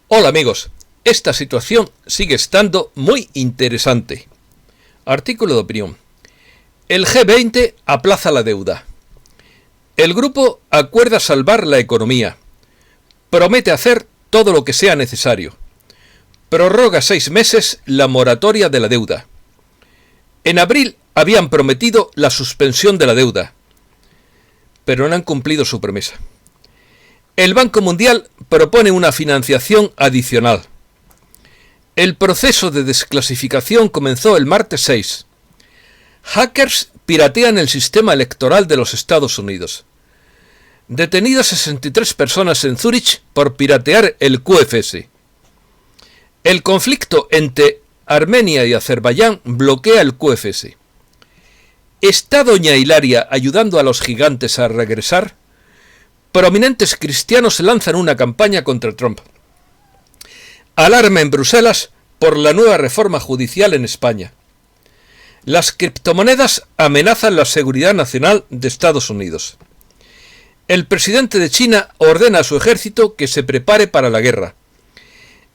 Hola amigos, esta situación sigue estando muy interesante. Artículo de opinión. El G20 aplaza la deuda. El grupo acuerda salvar la economía. Promete hacer todo lo que sea necesario. Prorroga 6 meses la moratoria de la deuda. En abril habían prometido la suspensión de la deuda, pero no han cumplido su promesa. El Banco Mundial propone una financiación adicional. El proceso de desclasificación comenzó el martes 6. Hackers piratean el sistema electoral de los Estados Unidos. Detenidas 63 personas en Zúrich por piratear el QFS. El conflicto entre Armenia y Azerbaiyán bloquea el QFS. ¿Está doña Hilaria ayudando a los gigantes a regresar? Prominentes cristianos lanzan una campaña contra Trump. Alarma en Bruselas por la nueva reforma judicial en España. Las criptomonedas amenazan la seguridad nacional de Estados Unidos. El presidente de China ordena a su ejército que se prepare para la guerra.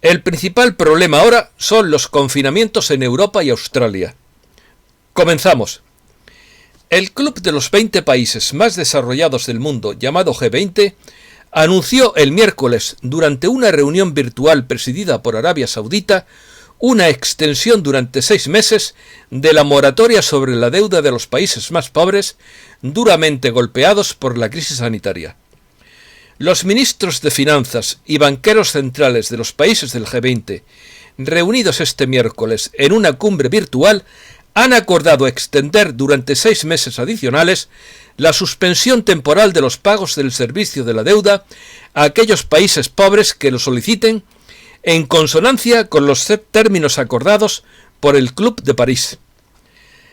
El principal problema ahora son los confinamientos en Europa y Australia. Comenzamos. El Club de los 20 países más desarrollados del mundo, llamado G20, anunció el miércoles, durante una reunión virtual presidida por Arabia Saudita, una extensión durante 6 meses de la moratoria sobre la deuda de los países más pobres, duramente golpeados por la crisis sanitaria. Los ministros de Finanzas y banqueros centrales de los países del G20, reunidos este miércoles en una cumbre virtual, han acordado extender durante 6 meses adicionales la suspensión temporal de los pagos del servicio de la deuda a aquellos países pobres que lo soliciten, en consonancia con los términos acordados por el Club de París.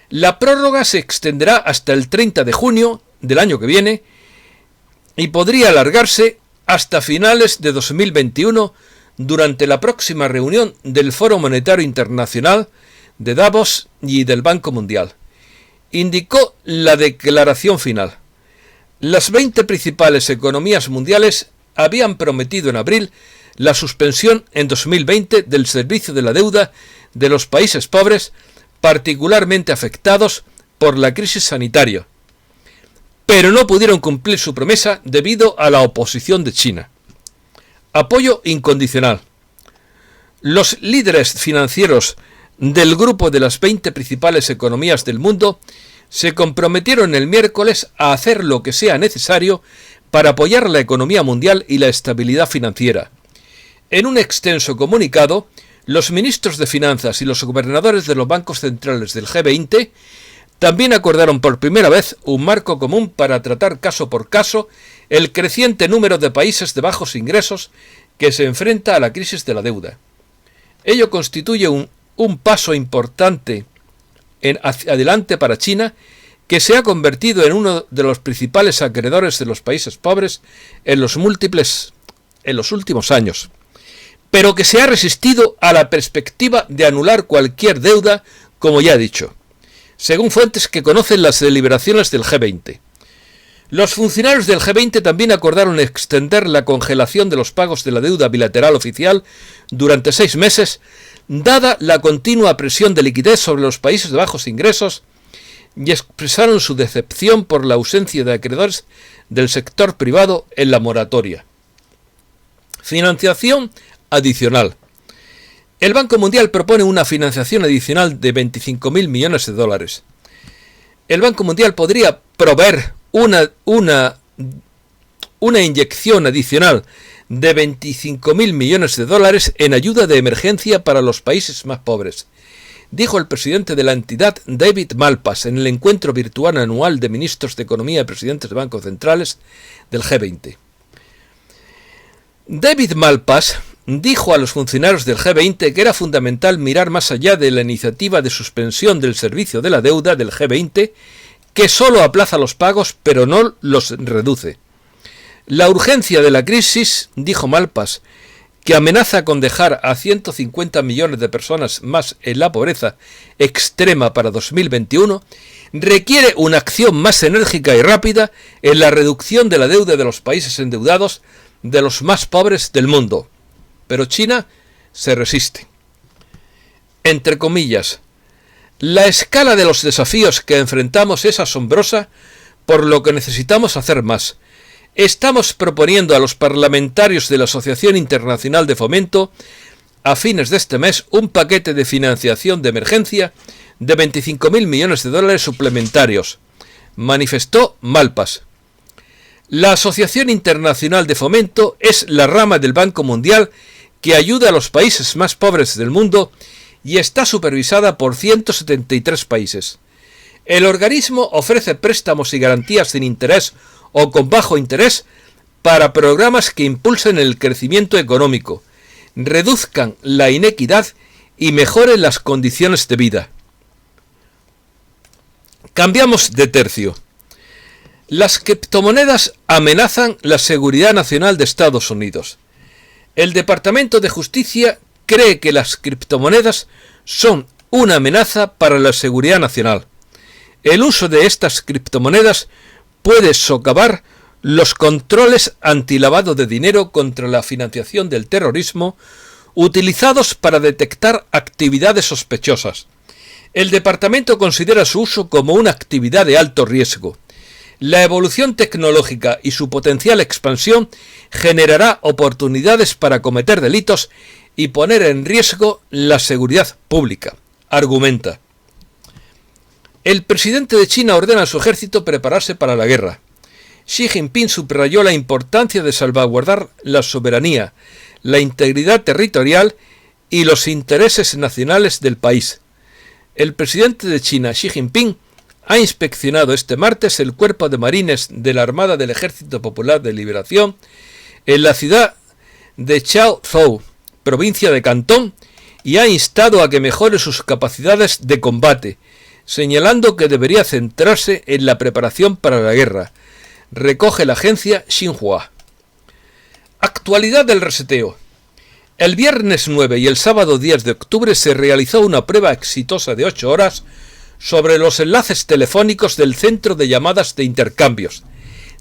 La prórroga se extenderá hasta el 30 de junio del año que viene y podría alargarse hasta finales de 2021 durante la próxima reunión del Foro Monetario Internacional de Davos y del Banco Mundial, indicó la declaración final. Las 20 principales economías mundiales habían prometido en abril la suspensión en 2020 del servicio de la deuda de los países pobres particularmente afectados por la crisis sanitaria, pero no pudieron cumplir su promesa debido a la oposición de China. Apoyo incondicional. Los líderes financieros del grupo de las 20 principales economías del mundo se comprometieron el miércoles a hacer lo que sea necesario para apoyar la economía mundial y la estabilidad financiera. En un extenso comunicado, los ministros de Finanzas y los gobernadores de los bancos centrales del G20 también acordaron por primera vez un marco común para tratar caso por caso el creciente número de países de bajos ingresos que se enfrenta a la crisis de la deuda. Ello constituye un paso importante hacia adelante para China, que se ha convertido en uno de los principales acreedores de los países pobres en los últimos años, pero que se ha resistido a la perspectiva de anular cualquier deuda, como ya he dicho, según fuentes que conocen las deliberaciones del G20. Los funcionarios del G20 también acordaron extender la congelación de los pagos de la deuda bilateral oficial durante 6 meses, dada la continua presión de liquidez sobre los países de bajos ingresos, y expresaron su decepción por la ausencia de acreedores del sector privado en la moratoria. Financiación adicional. El Banco Mundial propone una financiación adicional de 25.000 millones de dólares. El Banco Mundial podría proveer una inyección adicional de 25.000 millones de dólares en ayuda de emergencia para los países más pobres, dijo el presidente de la entidad, David Malpass, en el encuentro virtual anual de ministros de Economía y presidentes de bancos centrales del G20. David Malpass dijo a los funcionarios del G20 que era fundamental mirar más allá de la iniciativa de suspensión del servicio de la deuda del G20, que solo aplaza los pagos pero no los reduce. La urgencia de la crisis, dijo Malpass, que amenaza con dejar a 150 millones de personas más en la pobreza extrema para 2021, requiere una acción más enérgica y rápida en la reducción de la deuda de los países endeudados, de los más pobres del mundo. pero China se resiste. Entre comillas, la escala de los desafíos que enfrentamos es asombrosa, por lo que necesitamos hacer más. Estamos proponiendo a los parlamentarios de la Asociación Internacional de Fomento a fines de este mes un paquete de financiación de emergencia de 25.000 millones de dólares suplementarios, manifestó Malpass. La Asociación Internacional de Fomento es la rama del Banco Mundial que ayuda a los países más pobres del mundo y está supervisada por 173 países. El organismo ofrece préstamos y garantías sin interés o con bajo interés para programas que impulsen el crecimiento económico, reduzcan la inequidad y mejoren las condiciones de vida. Cambiamos de tercio. Las criptomonedas amenazan la seguridad nacional de Estados Unidos. El Departamento de Justicia cree que las criptomonedas son una amenaza para la seguridad nacional. El uso de estas criptomonedas puede socavar los controles antilavado de dinero contra la financiación del terrorismo utilizados para detectar actividades sospechosas. El departamento considera su uso como una actividad de alto riesgo. La evolución tecnológica y su potencial expansión generará oportunidades para cometer delitos y poner en riesgo la seguridad pública, argumenta. El presidente de China ordena a su ejército prepararse para la guerra. Xi Jinping subrayó la importancia de salvaguardar la soberanía, la integridad territorial y los intereses nacionales del país. El presidente de China, Xi Jinping, ha inspeccionado este martes el Cuerpo de Marines de la Armada del Ejército Popular de Liberación en la ciudad de Chaozhou, provincia de Cantón, y ha instado a que mejore sus capacidades de combate, señalando que debería centrarse en la preparación para la guerra, recoge la agencia Xinhua. Actualidad del reseteo. El viernes 9 y el sábado 10 de octubre se realizó una prueba exitosa de 8 horas sobre los enlaces telefónicos del centro de llamadas de intercambios.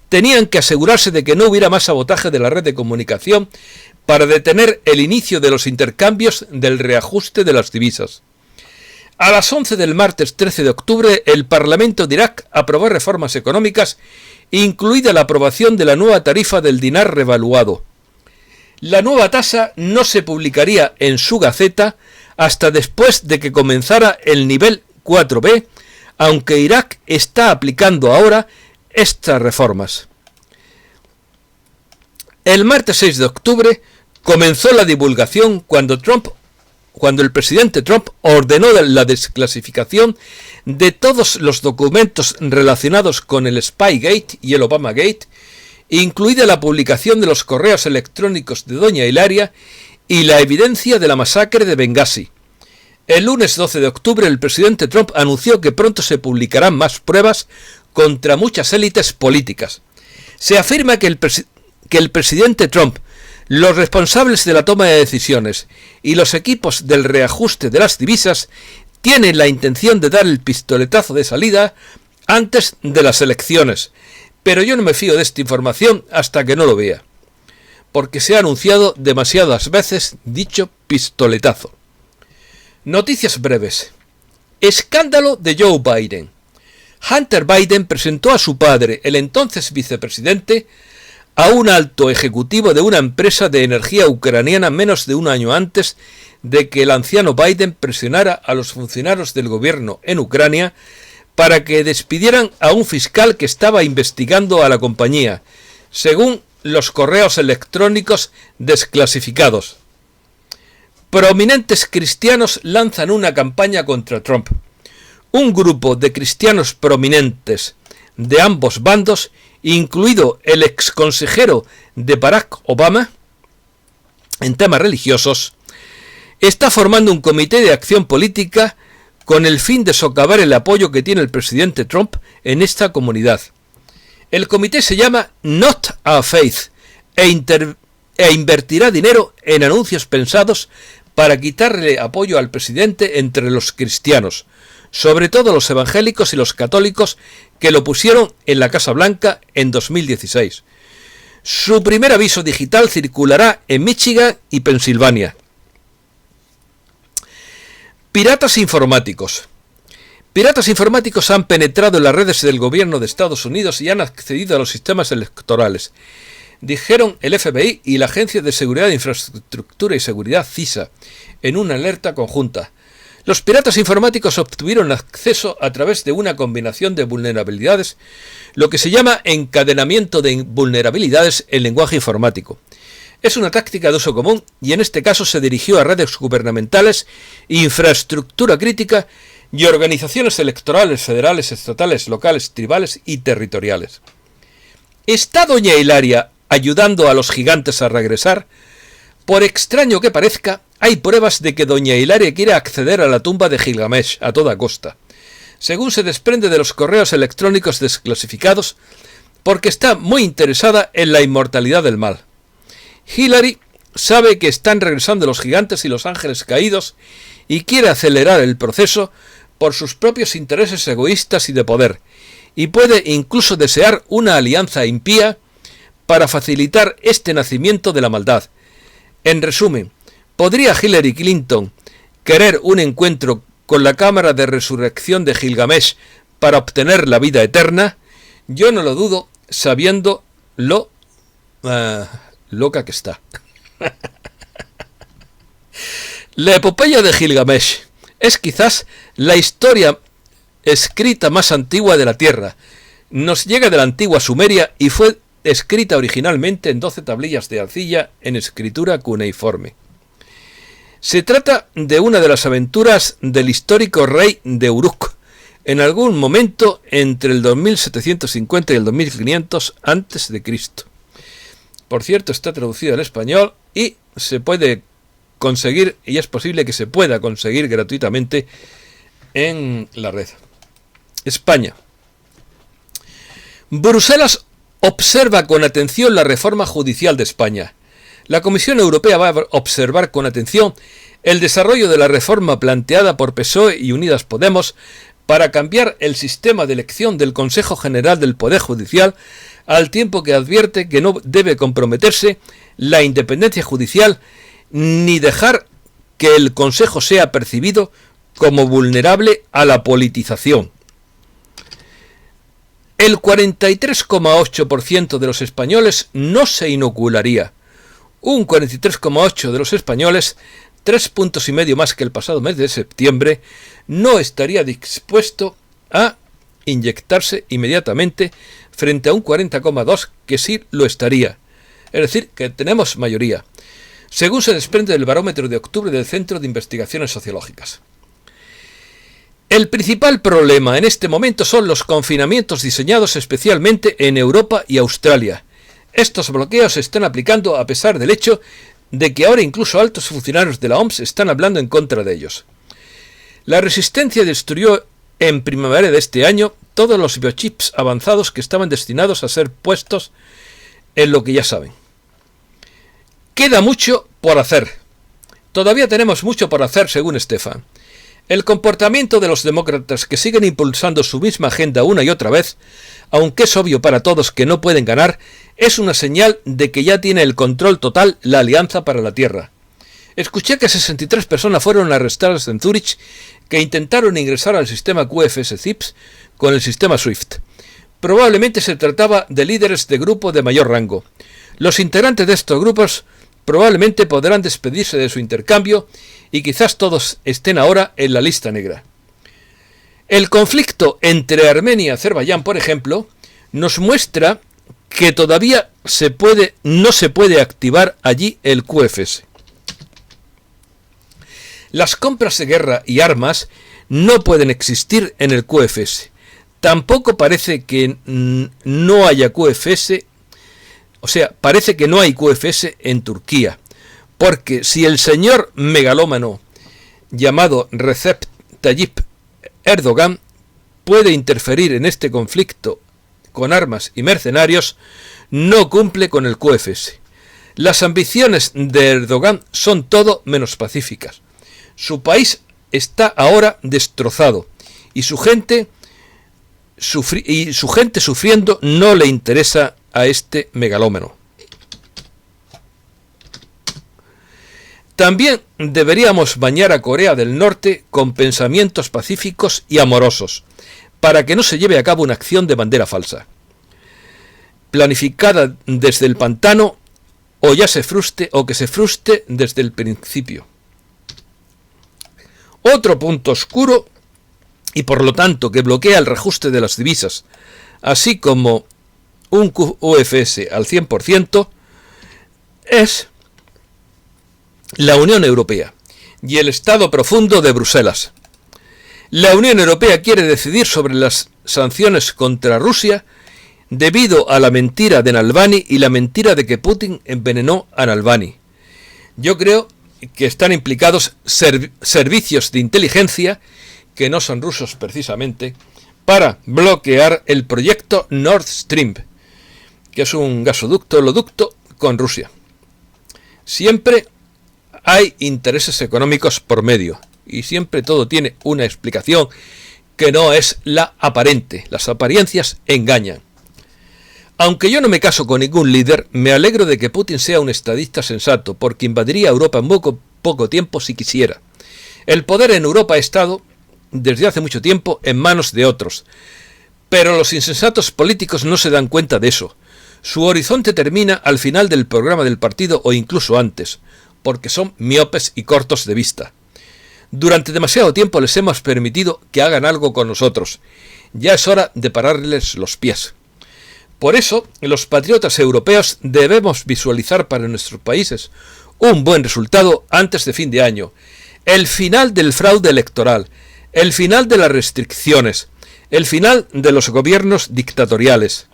Tenían que asegurarse de que no hubiera más sabotaje de la red de comunicación para detener el inicio de los intercambios del reajuste de las divisas. A las 11 del martes 13 de octubre, el Parlamento de Irak aprobó reformas económicas, incluida la aprobación de la nueva tarifa del dinar revaluado. La nueva tasa no se publicaría en su Gaceta hasta después de que comenzara el nivel 4B, aunque Irak está aplicando ahora estas reformas. El martes 6 de octubre comenzó la divulgación cuando el presidente Trump ordenó la desclasificación de todos los documentos relacionados con el Spygate y el Obamagate, incluida la publicación de los correos electrónicos de doña Hilaria y la evidencia de la masacre de Benghazi. El lunes 12 de octubre el presidente Trump anunció que pronto se publicarán más pruebas contra muchas élites políticas. Se afirma que el presidente Trump, los responsables de la toma de decisiones y los equipos del reajuste de las divisas tienen la intención de dar el pistoletazo de salida antes de las elecciones, pero yo no me fío de esta información hasta que no lo vea, porque se ha anunciado demasiadas veces dicho pistoletazo. Noticias breves. Escándalo de Joe Biden. Hunter Biden presentó a su padre, el entonces vicepresidente, a un alto ejecutivo de una empresa de energía ucraniana menos de un año antes de que el anciano Biden presionara a los funcionarios del gobierno en Ucrania para que despidieran a un fiscal que estaba investigando a la compañía, según los correos electrónicos desclasificados. Prominentes cristianos lanzan una campaña contra Trump. Un grupo de cristianos prominentes de ambos bandos, incluido el exconsejero de Barack Obama en temas religiosos, está formando un comité de acción política con el fin de socavar el apoyo que tiene el presidente Trump en esta comunidad. El comité se llama Not a Faith e invertirá dinero en anuncios pensados para quitarle apoyo al presidente entre los cristianos, sobre todo los evangélicos y los católicos que lo pusieron en la Casa Blanca en 2016. Su primer aviso digital circulará en Michigan y Pensilvania. Piratas informáticos. Piratas informáticos han penetrado en las redes del gobierno de Estados Unidos y han accedido a los sistemas electorales, dijeron el FBI y la Agencia de Seguridad de Infraestructura y Seguridad CISA en una alerta conjunta. Los piratas informáticos obtuvieron acceso a través de una combinación de vulnerabilidades, lo que se llama encadenamiento de vulnerabilidades en lenguaje informático. Es una táctica de uso común y en este caso se dirigió a redes gubernamentales, infraestructura crítica y organizaciones electorales federales, estatales, locales, tribales y territoriales. ¿Está doña Hilaria ayudando a los gigantes a regresar? Por extraño que parezca, hay pruebas de que doña Hilaria quiere acceder a la tumba de Gilgamesh a toda costa, según se desprende de los correos electrónicos desclasificados, porque está muy interesada en la inmortalidad del mal. Hillary sabe que están regresando los gigantes y los ángeles caídos y quiere acelerar el proceso por sus propios intereses egoístas y de poder, y puede incluso desear una alianza impía para facilitar este nacimiento de la maldad. En resumen, ¿podría Hillary Clinton querer un encuentro con la cámara de resurrección de Gilgamesh para obtener la vida eterna? Yo no lo dudo, sabiendo lo loca que está. La epopeya de Gilgamesh es quizás la historia escrita más antigua de la Tierra. Nos llega de la antigua Sumeria y fue escrita originalmente en 12 tablillas de arcilla en escritura cuneiforme. Se trata de una de las aventuras del histórico rey de Uruk, en algún momento entre el 2750 y el 2500 a.C. Por cierto, está traducido al español y se puede conseguir, y es posible que se pueda conseguir gratuitamente en la red. España. Bruselas observa con atención la reforma judicial de España. La Comisión Europea va a observar con atención el desarrollo de la reforma planteada por PSOE y Unidas Podemos para cambiar el sistema de elección del Consejo General del Poder Judicial, al tiempo que advierte que no debe comprometerse la independencia judicial ni dejar que el Consejo sea percibido como vulnerable a la politización. El 43,8% de los españoles no se inocularía. Un 43,8% de los españoles, 3,5 puntos más que el pasado mes de septiembre, no estaría dispuesto a inyectarse inmediatamente frente a un 40,2% que sí lo estaría. Es decir, que tenemos mayoría, según se desprende del barómetro de octubre del Centro de Investigaciones Sociológicas. El principal problema en este momento son los confinamientos diseñados especialmente en Europa y Australia. Estos bloqueos se están aplicando a pesar del hecho de que ahora incluso altos funcionarios de la OMS están hablando en contra de ellos. La resistencia destruyó en primavera de este año todos los biochips avanzados que estaban destinados a ser puestos en lo que ya saben. Queda mucho por hacer. Todavía tenemos mucho por hacer, según Stefan. El comportamiento de los demócratas que siguen impulsando su misma agenda una y otra vez, aunque es obvio para todos que no pueden ganar, es una señal de que ya tiene el control total la Alianza para la Tierra. Escuché que 63 personas fueron arrestadas en Zúrich que intentaron ingresar al sistema QFS-CIPS con el sistema SWIFT. Probablemente se trataba de líderes de grupo de mayor rango. Los integrantes de estos grupos probablemente podrán despedirse de su intercambio y quizás todos estén ahora en la lista negra. El conflicto entre Armenia y Azerbaiyán, por ejemplo, nos muestra que todavía no se puede activar allí el QFS. Las compras de guerra y armas no pueden existir en el QFS. Tampoco parece que no haya QFS, parece que no hay QFS en Turquía, porque si el señor megalómano llamado Recep Tayyip Erdogan puede interferir en este conflicto con armas y mercenarios, no cumple con el QFS. Las ambiciones de Erdogan son todo menos pacíficas. Su país está ahora destrozado y su gente sufriendo no le interesa a este megalómano. También deberíamos bañar a Corea del Norte con pensamientos pacíficos y amorosos, para que no se lleve a cabo una acción de bandera falsa, planificada desde el pantano, o que se frustre desde el principio. Otro punto oscuro, y por lo tanto que bloquea el reajuste de las divisas, así como un QFS al 100%, es la Unión Europea y el Estado profundo de Bruselas. La Unión Europea quiere decidir sobre las sanciones contra Rusia debido a la mentira de Navalny y la mentira de que Putin envenenó a Navalny. Yo creo que están implicados servicios de inteligencia, que no son rusos precisamente, para bloquear el proyecto Nord Stream, que es un oleoducto con Rusia. Siempre hay intereses económicos por medio, y siempre todo tiene una explicación que no es la aparente. Las apariencias engañan. Aunque yo no me caso con ningún líder, me alegro de que Putin sea un estadista sensato, porque invadiría Europa en poco tiempo si quisiera. El poder en Europa ha estado, desde hace mucho tiempo, en manos de otros. Pero los insensatos políticos no se dan cuenta de eso. Su horizonte termina al final del programa del partido o incluso antes, porque son miopes y cortos de vista. Durante demasiado tiempo les hemos permitido que hagan algo con nosotros. Ya es hora de pararles los pies. Por eso, los patriotas europeos debemos visualizar para nuestros países un buen resultado antes de fin de año. El final del fraude electoral, el final de las restricciones, el final de los gobiernos dictatoriales,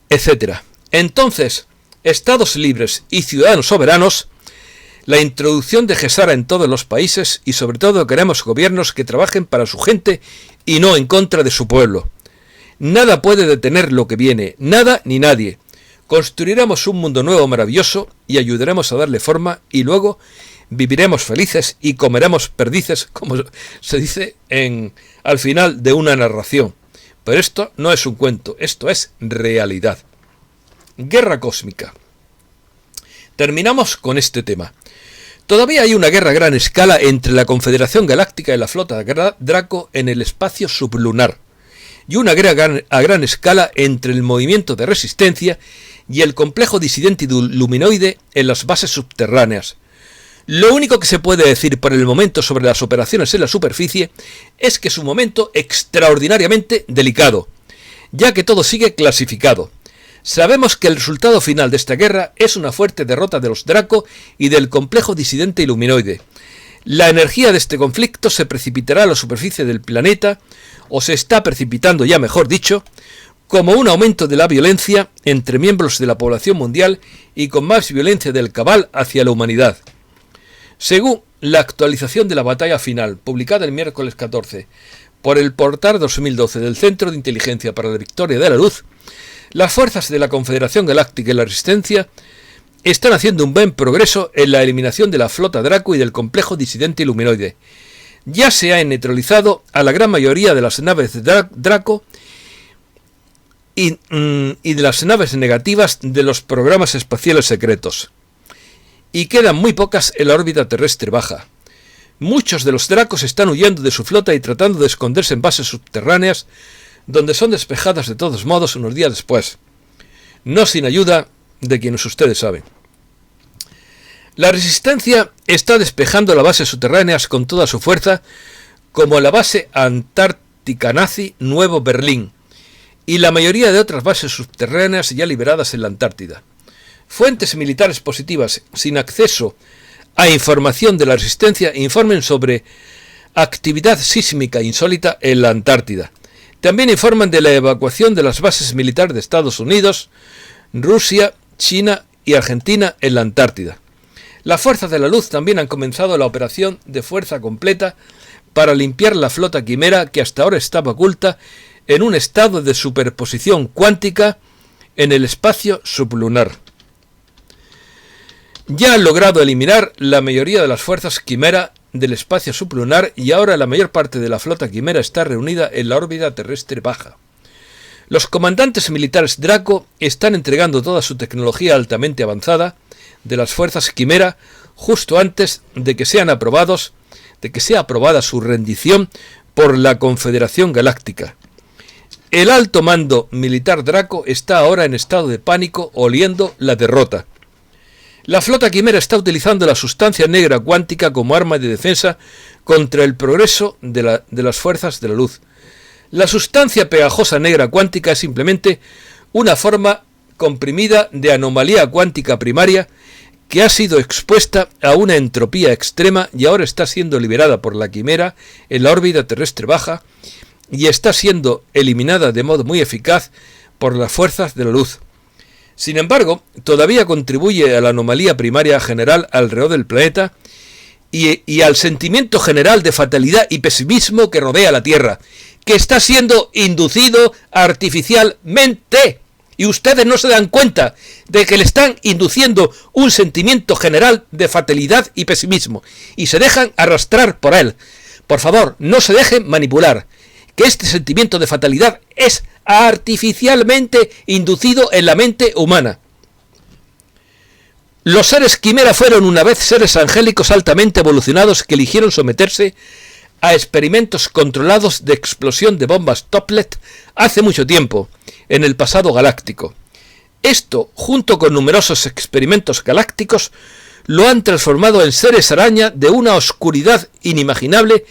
etc. Entonces, estados libres y ciudadanos soberanos, la introducción de Gesara en todos los países y sobre todo queremos gobiernos que trabajen para su gente y no en contra de su pueblo. Nada puede detener lo que viene, nada ni nadie. Construiremos un mundo nuevo maravilloso y ayudaremos a darle forma y luego viviremos felices y comeremos perdices, como se dice al final de una narración. Pero esto no es un cuento, esto es realidad. Guerra cósmica. Terminamos con este tema. Todavía hay una guerra a gran escala entre la Confederación Galáctica y la flota Draco en el espacio sublunar, y una guerra a gran escala entre el movimiento de resistencia y el complejo disidente luminoide en las bases subterráneas. Lo único que se puede decir por el momento sobre las operaciones en la superficie es que es un momento extraordinariamente delicado, ya que todo sigue clasificado. Sabemos que el resultado final de esta guerra es una fuerte derrota de los Draco y del complejo disidente luminoide. La energía de este conflicto se precipitará a la superficie del planeta, o se está precipitando ya mejor dicho, como un aumento de la violencia entre miembros de la población mundial y con más violencia del cabal hacia la humanidad. Según la actualización de la batalla final, publicada el miércoles 14 por el portal 2012 del Centro de Inteligencia para la Victoria de la Luz, las fuerzas de la Confederación Galáctica y la Resistencia están haciendo un buen progreso en la eliminación de la flota Draco y del complejo disidente luminoide. Ya se ha neutralizado a la gran mayoría de las naves de Draco y de las naves negativas de los programas espaciales secretos. Y quedan muy pocas en la órbita terrestre baja. Muchos de los Dracos están huyendo de su flota y tratando de esconderse en bases subterráneas, donde son despejadas de todos modos unos días después, no sin ayuda de quienes ustedes saben. La resistencia está despejando las bases subterráneas con toda su fuerza, como la base antártica nazi Nuevo Berlín, y la mayoría de otras bases subterráneas ya liberadas en la Antártida. Fuentes militares positivas sin acceso a información de la resistencia informan sobre actividad sísmica insólita en la Antártida. También informan de la evacuación de las bases militares de Estados Unidos, Rusia, China y Argentina en la Antártida. Las fuerzas de la luz también han comenzado la operación de fuerza completa para limpiar la flota quimera que hasta ahora estaba oculta en un estado de superposición cuántica en el espacio sublunar. Ya han logrado eliminar la mayoría de las fuerzas quimera del espacio sublunar y ahora la mayor parte de la flota quimera está reunida en la órbita terrestre baja. Los comandantes militares Draco están entregando toda su tecnología altamente avanzada de las fuerzas quimera justo antes de que sea aprobada su rendición por la Confederación Galáctica. El alto mando militar Draco está ahora en estado de pánico, oliendo la derrota. La flota quimera está utilizando la sustancia negra cuántica como arma de defensa contra el progreso de las fuerzas de la luz. La sustancia pegajosa negra cuántica es simplemente una forma comprimida de anomalía cuántica primaria que ha sido expuesta a una entropía extrema y ahora está siendo liberada por la quimera en la órbita terrestre baja y está siendo eliminada de modo muy eficaz por las fuerzas de la luz. Sin embargo, todavía contribuye a la anomalía primaria general alrededor del planeta y al sentimiento general de fatalidad y pesimismo que rodea la Tierra, que está siendo inducido artificialmente. Y ustedes no se dan cuenta de que le están induciendo un sentimiento general de fatalidad y pesimismo y se dejan arrastrar por él. Por favor, no se dejen manipular, que este sentimiento de fatalidad es artificialmente inducido en la mente humana. Los seres quimera fueron una vez seres angélicos altamente evolucionados que eligieron someterse a experimentos controlados de explosión de bombas Toplet hace mucho tiempo, en el pasado galáctico. Esto, junto con numerosos experimentos galácticos, lo han transformado en seres araña de una oscuridad inimaginable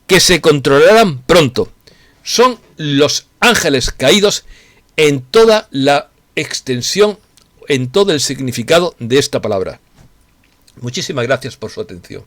que se controlarán pronto. Son los ángeles caídos en toda la extensión, en todo el significado de esta palabra. Muchísimas gracias por su atención.